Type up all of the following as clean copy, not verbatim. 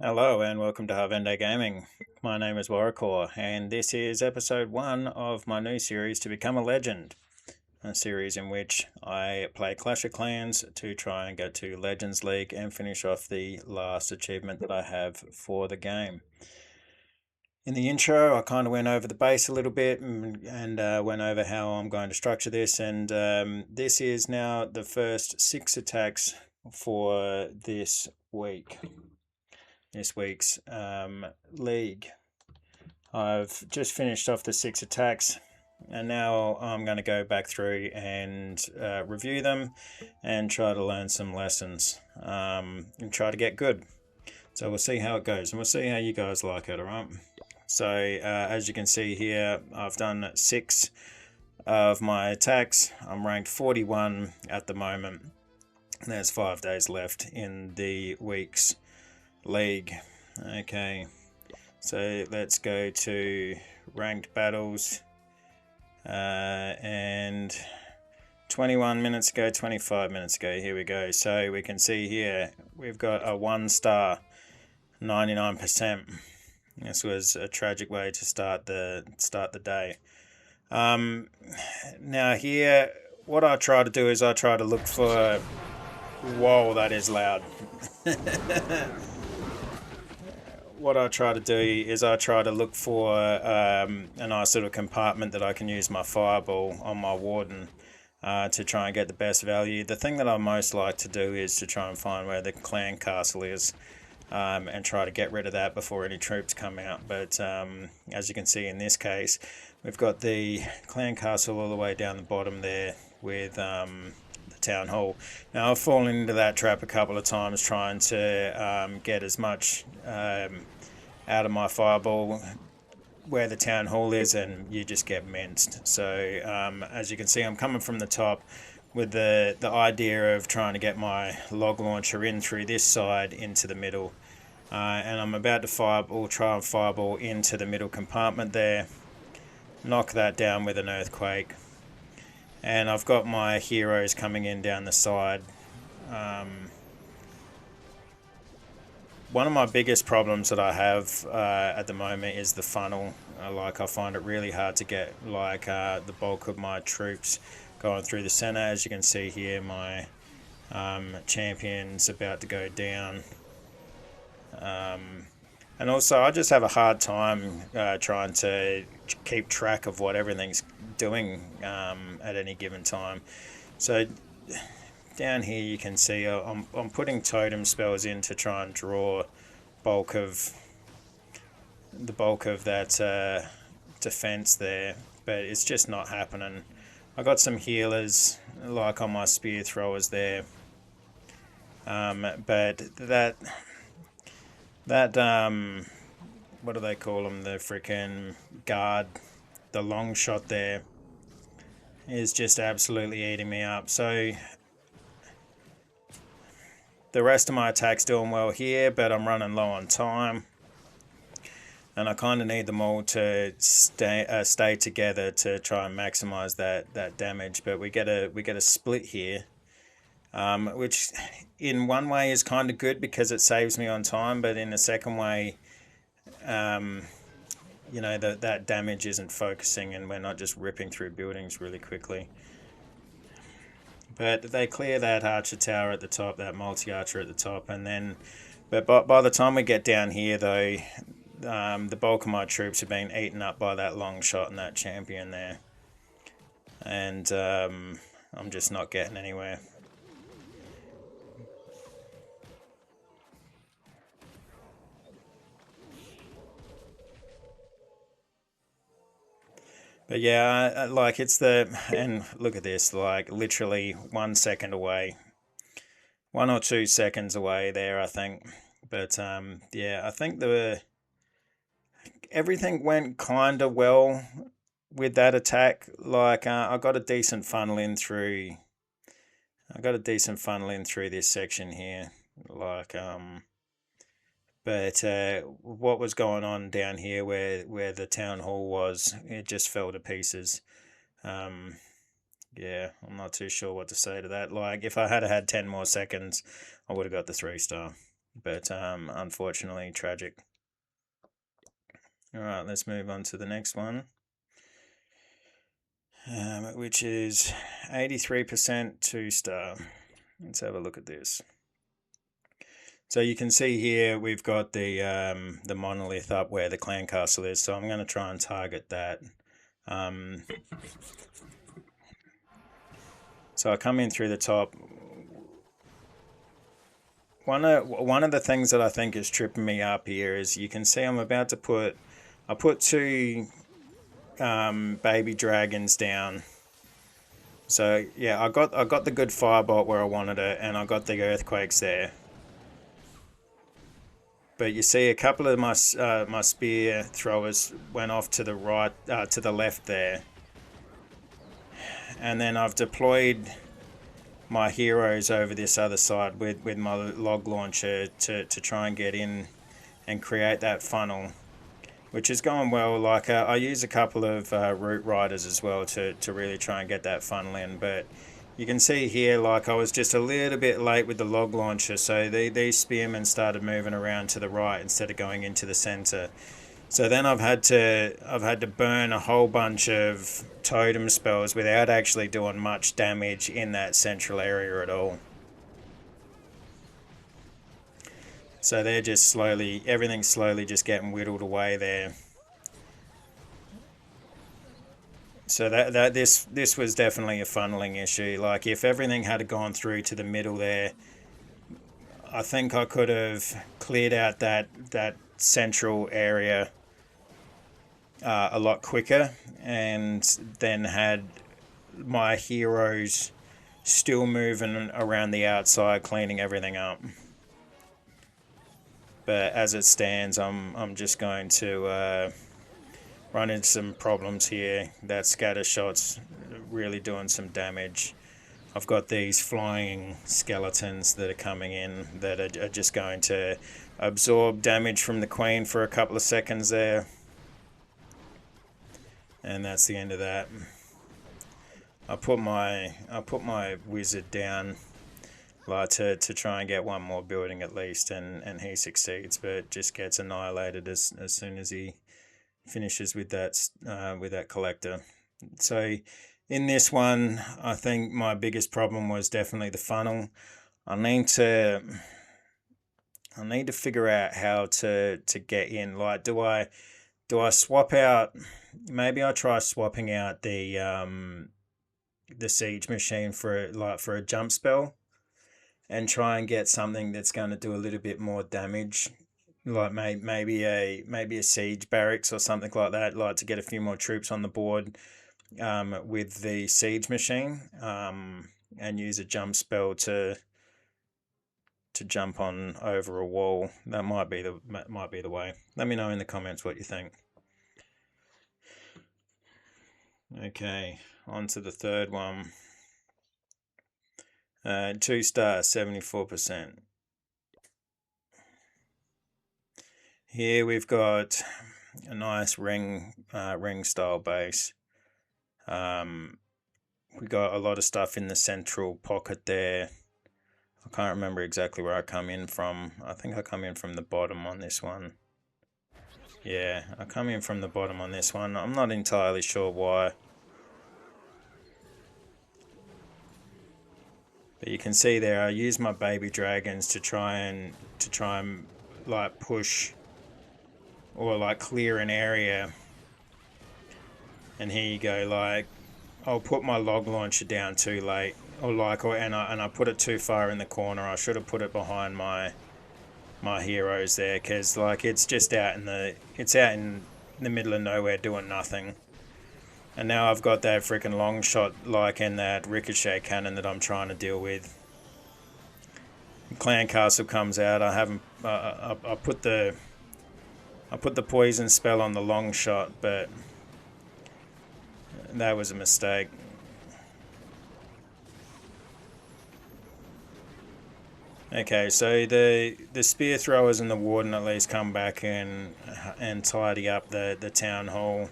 Hello and welcome to Harvende Gaming. My name is Warrior, and this is episode 1 of my new series to become a legend. A series in which I play Clash of Clans to try and get to Legends League and finish off the last achievement that I have for the game. In the intro, I kind of went over the base a little bit and went over how I'm going to structure this, and this is now the first 6 attacks for this week's league. I've just finished off the 6 attacks, and now I'm going to go back through and review them and try to learn some lessons and try to get good. So we'll see how it goes, and we'll see how you guys like it, alright? So as you can see here, I've done 6 of my attacks. I'm ranked 41 at the moment. There's 5 days left in the week's league. Okay, so let's go to ranked battles, and 21 minutes ago, 25 minutes ago, here we go. So we can see here we've got a 1 star, 99%. This was a tragic way to start the day. Now here, what I try to do is I try to look for... Whoa, that is loud. What I try to do is I try to look for a nice little compartment that I can use my fireball on my warden to try and get the best value. The thing that I most like to do is to try and find where the clan castle is and try to get rid of that before any troops come out. But as you can see in this case, we've got the clan castle all the way down the bottom there with the town hall. Now I've fallen into that trap a couple of times trying to get as much out of my fireball where the town hall is, and you just get minced. So as you can see, I'm coming from the top with the idea of trying to get my log launcher in through this side into the middle, and I'm about to try and fireball into the middle compartment there, knock that down with an earthquake, and I've got my heroes coming in down the side. One of my biggest problems that I have at the moment is the funnel. I find it really hard to get the bulk of my troops going through the center. As you can see here, my champion's about to go down. And also, I just have a hard time trying to keep track of what everything's doing at any given time. So down here you can see I'm putting totem spells in to try and draw the bulk of that defense there, but it's just not happening. I got some healers like on my spear throwers there, but that what do they call them, the freaking guard, the long shot there, is just absolutely eating me up. So the rest of my attack's doing well here, but I'm running low on time, and I kind of need them all to stay together to try and maximize that damage. But we get a split here, which in one way is kind of good because it saves me on time, but in a second way, that damage isn't focusing and we're not just ripping through buildings really quickly. But they clear that archer tower at the top, that multi-archer at the top, and then... But by the time we get down here, though, the bulk of my troops have been eaten up by that long shot and that champion there. And I'm just not getting anywhere. But yeah, it's and look at this, literally 1 second away. 1 or 2 seconds away there, I think. But yeah, I think everything went kind of well with that attack. I got a decent funnel in through. This section here. But what was going on down here where the town hall was, it just fell to pieces. Yeah, I'm not too sure what to say to that. If I had had 10 more seconds, I would have got the 3 star. but unfortunately tragic. All right, let's move on to the next one, which is 83% 2-star. Let's have a look at this. So you can see here we've got the monolith up where the clan castle is. So I'm going to try and target that. So I come in through the top. One of the things that I think is tripping me up here is you can see I'm about to put, I put two baby dragons down. So yeah, I got the good firebolt where I wanted it, and I got the earthquakes there. But you see, a couple of my my spear throwers went off to the right, to the left there, and then I've deployed my heroes over this other side with my log launcher to try and get in and create that funnel, which is going well. Like I use a couple of root riders as well to really try and get that funnel in, but you can see here, like I was just a little bit late with the log launcher, so these spearmen started moving around to the right instead of going into the center. So then I've had to burn a whole bunch of totem spells without actually doing much damage in that central area at all. So they're just slowly, everything's slowly just getting whittled away there. So this was definitely a funneling issue. Like if everything had gone through to the middle there, I think I could have cleared out that central area a lot quicker, and then had my heroes still moving around the outside, cleaning everything up. But as it stands, I'm just going to run into some problems here. That scatter shot's really doing some damage. I've got these flying skeletons that are coming in that are just going to absorb damage from the queen for a couple of seconds there. And that's the end of that. I put my wizard down, like to try and get one more building at least, and he succeeds, but just gets annihilated as soon as he finishes with that collector. So in this one, I think my biggest problem was definitely the funnel. I need to figure out how to get in. Like, do I swap out? Maybe I try swapping out the siege machine for a jump spell, and try and get something that's going to do a little bit more damage, like maybe a siege barracks or something like that, like to get a few more troops on the board with the siege machine, and use a jump spell to jump on over a wall. That might be the way. Let me know in the comments what you think. Okay, on to the third one. 2-star, 74%. Here we've got a nice ring style base. We got a lot of stuff in the central pocket there. I can't remember exactly where I come in from. I think I come in from the bottom on this one. Yeah, I come in from the bottom on this one. I'm not entirely sure why. But you can see there, I use my baby dragons to try and like push or like clear an area. And here you go, like I'll put my log launcher down too late, and I put it too far in the corner. I should have put it behind my heroes there, because like it's out in the middle of nowhere doing nothing. And now I've got that freaking long shot, like in that ricochet cannon that I'm trying to deal with. Clan Castle comes out. I put the poison spell on the long shot, but that was a mistake. Okay, so the spear throwers and the warden at least come back and tidy up the town hall.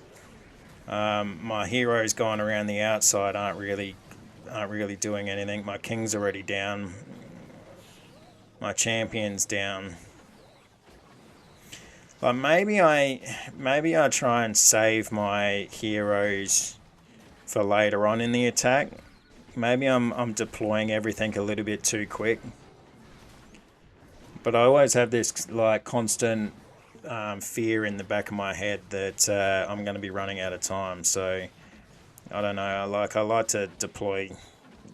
My heroes going around the outside aren't really doing anything. My king's already down. my champions down. But maybe I try and save my heroes for later on in the attack. Maybe I'm deploying everything a little bit too quick. But I always have this like constant fear in the back of my head that I'm going to be running out of time. So I don't know. I like to deploy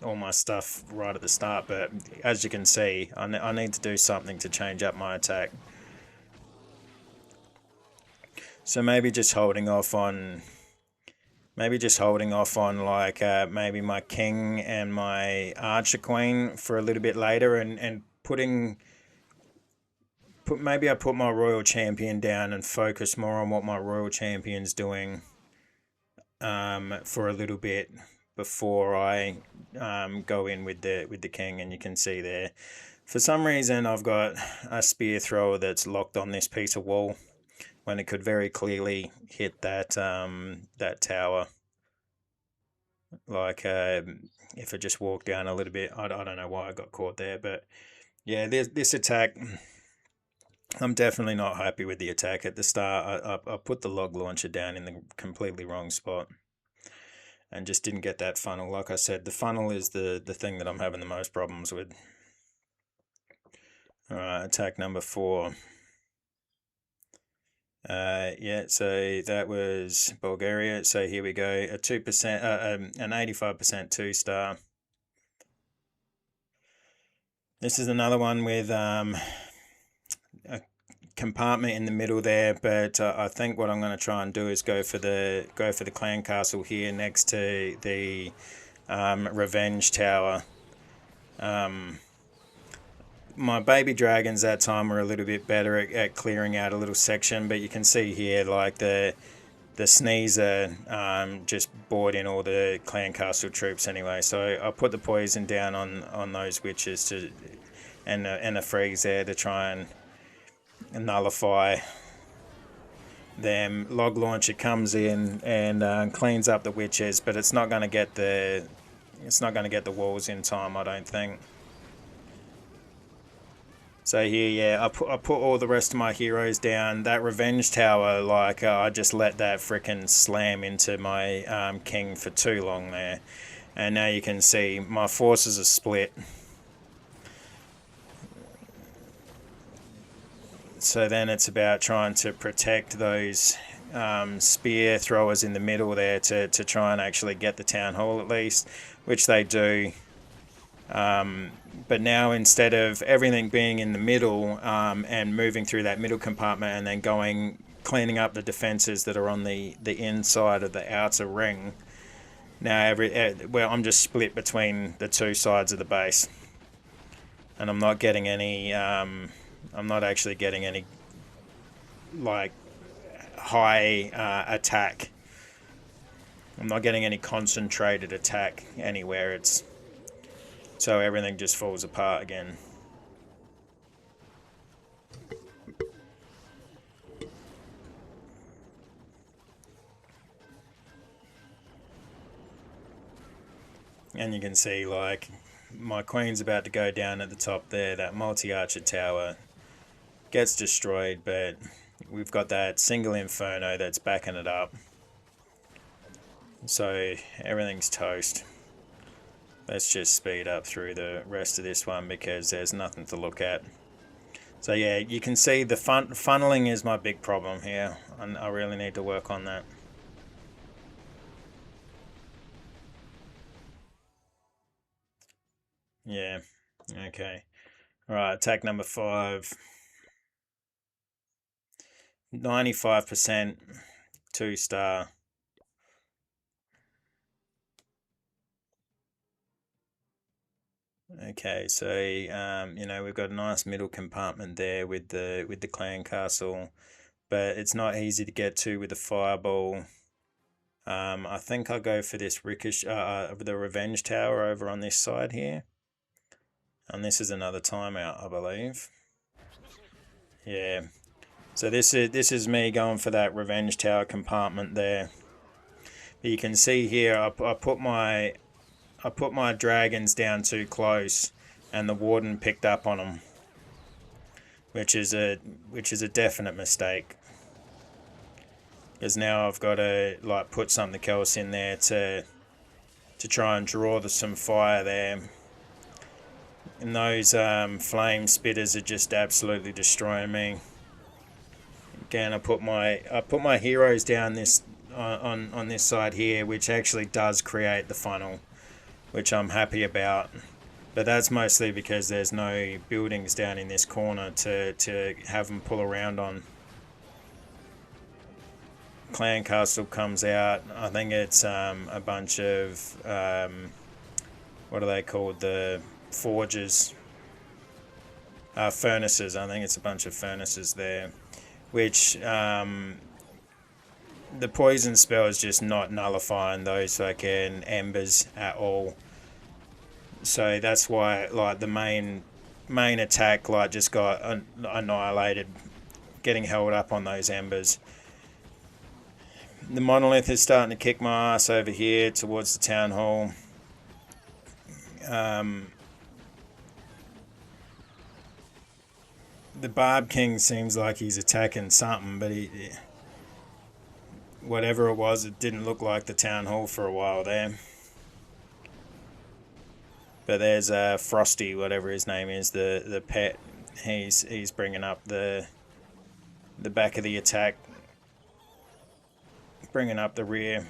all my stuff right at the start, but as you can see, I need to do something to change up my attack. So maybe just holding off on like maybe my king and my archer queen for a little bit later, and maybe I put my royal champion down and focus more on what my royal champion's doing for a little bit before I go in with the king. And you can see there, for some reason I've got a spear thrower that's locked on this piece of wall when it could very clearly hit that that tower. Like if it just walked down a little bit, I don't know why I got caught there, but yeah, this attack, I'm definitely not happy with the attack at the start. I put the log launcher down in the completely wrong spot and just didn't get that funnel. Like I said, the funnel is the thing that I'm having the most problems with. All right, attack number 4. Yeah, so that was Bulgaria. So here we go, a 2%, an 85% 2-star. This is another one with a compartment in the middle there, but I think what I'm going to try and do is go for the clan castle here next to the revenge tower. My baby dragons that time were a little bit better at clearing out a little section, but you can see here like the sneezer just bored in all the clan castle troops anyway. So I put the poison down on those witches and a freeze there to try and nullify them. Log launcher comes in and cleans up the witches, but it's not going to get the walls in time, I don't think. So here, yeah, I put all the rest of my heroes down. That revenge tower, like I just let that frickin' slam into my king for too long there, and now you can see my forces are split. So then it's about trying to protect those spear throwers in the middle there to try and actually get the town hall at least, which they do. But now instead of everything being in the middle and moving through that middle compartment and then cleaning up the defenses that are on the inside of the outer ring, now I'm just split between the two sides of the base, and I'm not getting any. I'm not actually getting any like high attack. I'm not getting any concentrated attack anywhere. So everything just falls apart again. And you can see like my queen's about to go down at the top there. That multi-archer tower gets destroyed, but we've got that single inferno that's backing it up. So everything's toast. Let's just speed up through the rest of this one because there's nothing to look at. So yeah, you can see the funneling is my big problem here, and I really need to work on that. Yeah, okay. Alright, attack number 5. 95% 2-star. Okay, so we've got a nice middle compartment there with the clan castle, but it's not easy to get to with the fireball. I think I'll go for this the revenge tower over on this side here, and this is another timeout, I believe. Yeah, so this is me going for that revenge tower compartment there. But you can see here, I put my dragons down too close, and the warden picked up on them. which is a definite mistake. Because now I've got to like put something else in there to try and draw some fire there. And those flame spitters are just absolutely destroying me. Again, I put my heroes down this on this side here, which actually does create the funnel, which I'm happy about. But that's mostly because there's no buildings down in this corner to have them pull around on. Clan Castle comes out. I think it's a bunch of what are they called? The forges, furnaces. I think it's a bunch of furnaces there, which the poison spell is just not nullifying those fucking embers at all. So that's why like the main attack like just got annihilated, getting held up on those embers. The monolith is starting to kick my ass over here towards the town hall. The Barb King seems like he's attacking something, but whatever it was, it didn't look like the town hall for a while there. But there's Frosty, whatever his name is, the pet. He's bringing up the back of the attack, bringing up the rear.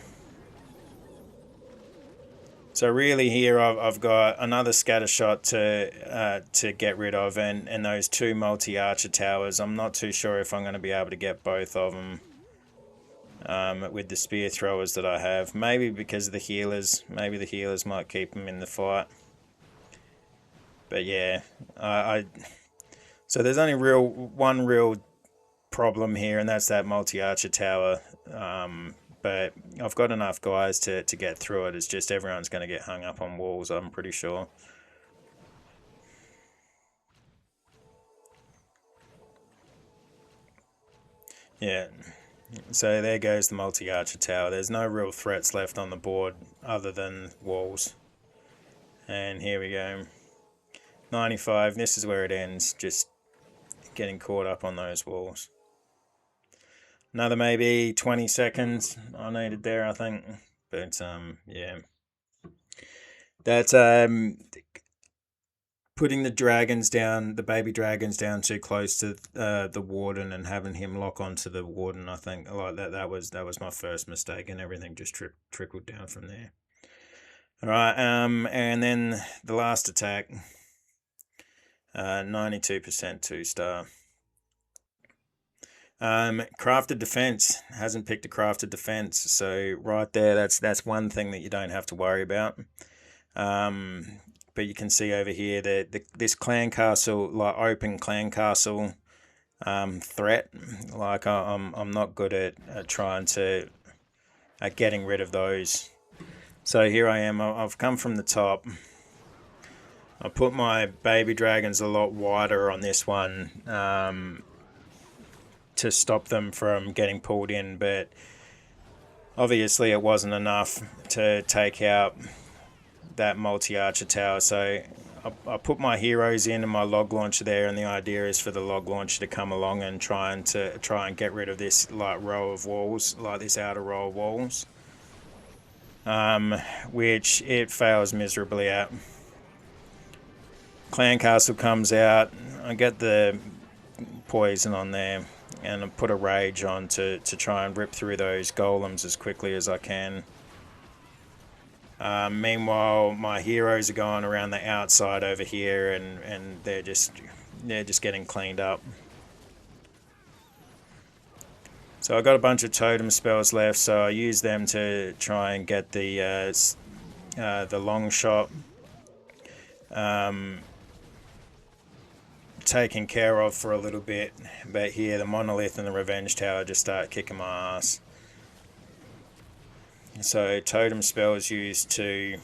So really here I've got another scatter shot to get rid of, and those two multi-archer towers. I'm not too sure if I'm going to be able to get both of them with the spear throwers that I have. Maybe because of the healers. Maybe the healers might keep them in the fight. But yeah, so there's only one real problem here, and that's that multi-archer tower. But I've got enough guys to get through it. It's just everyone's going to get hung up on walls, I'm pretty sure. Yeah, so there goes the multi-archer tower. There's no real threats left on the board other than walls. And here we go. 95, this is where it ends, just getting caught up on those walls. Another maybe 20 seconds I needed there, I think. But yeah. That's putting the dragons down, the baby dragons down too close to the warden and having him lock onto the warden. I think like that was my first mistake, and everything just trickled down from there. All right, and then the last attack, 92% 2-star. Crafted defense, hasn't picked a crafted defense, so right there, that's one thing that you don't have to worry about. But you can see over here that this clan castle, like open clan castle threat, like I'm not good at trying to getting rid of those. So here I am. I've come from the top. I put my baby dragons a lot wider on this one to stop them from getting pulled in, but obviously it wasn't enough to take out that multi-archer tower. So I put my heroes in and my log launcher there, and the idea is for the log launcher to come along and try and get rid of this like row of walls, like this outer row of walls, which it fails miserably at. Clan Castle comes out. I get the poison on there, and I put a rage on to try and rip through those golems as quickly as I can. Meanwhile, my heroes are going around the outside over here, and they're just getting cleaned up. So I got a bunch of totem spells left, so I use them to try and get the long shot taken care of for a little bit. But here, the monolith and the revenge tower just start kicking my ass. So totem spell is used to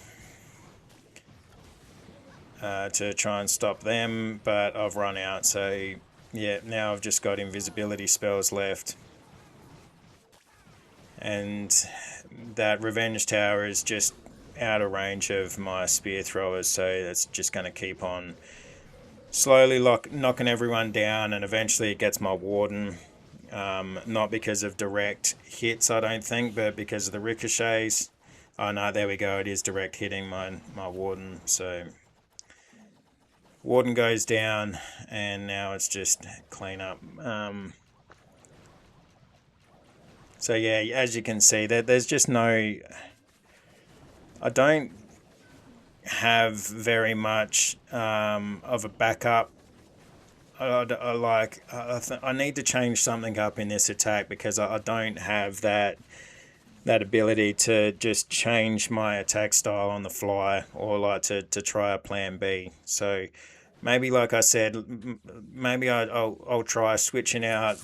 try and stop them, but I've run out. So yeah, now I've just got invisibility spells left, and that revenge tower is just out of range of my spear throwers. So that's just going to keep on slowly knocking everyone down, and eventually it gets my warden. Not because of direct hits, I don't think, but because of the ricochets. Oh no, there we go. It is direct hitting my warden. So warden goes down, and now it's just clean up. So yeah, as you can see, there's just no. I don't have very much of a backup. I need to change something up in this attack because I don't have that ability to just change my attack style on the fly, or like to try a plan B. So maybe, like I said, maybe I'll try switching out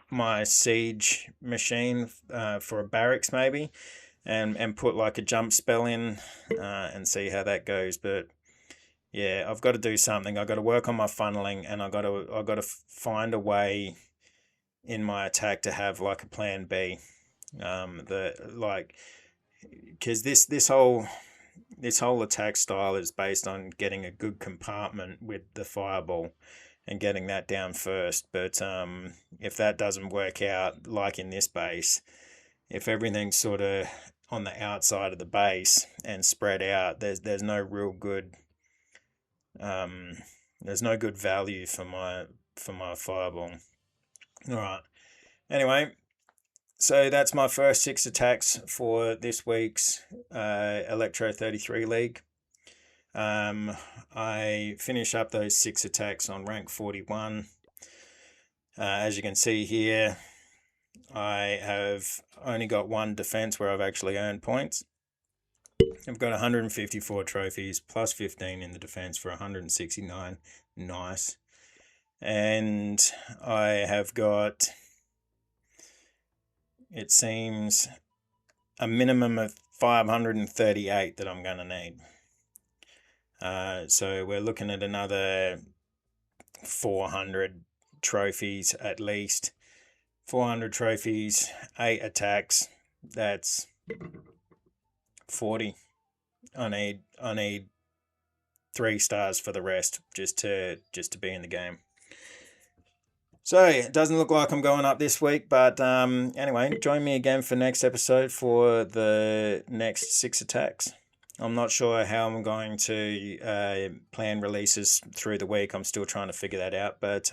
my siege machine for a barracks maybe, and put like a jump spell in, and see how that goes. But yeah, I've got to do something. I've got to work on my funneling, and I've got to find a way in my attack to have like a plan B. The like Because this whole attack style is based on getting a good compartment with the fireball and getting that down first. But if that doesn't work out, like in this base, if everything's sort of on the outside of the base and spread out, there's no real good um, there's no good value for my fireball. All right. Anyway, so that's my first 6 attacks for this week's Electro 33 League. I finish up those 6 attacks on rank 41. As you can see here, I have only got 1 defense where I've actually earned points. I've got 154 trophies plus 15 in the defense for 169. Nice. And I have got, it seems, a minimum of 538 that I'm going to need. So we're looking at another 400 trophies at least. 400 trophies, 8 attacks. That's 40. I need 3 stars for the rest just to be in the game. So it doesn't look like I'm going up this week, but anyway, join me again for next episode for the next 6 attacks. I'm not sure how I'm going to plan releases through the week. I'm still trying to figure that out, but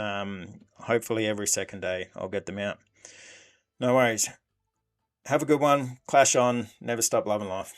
hopefully every second day I'll get them out. No worries. Have a good one. Clash on. Never stop loving life.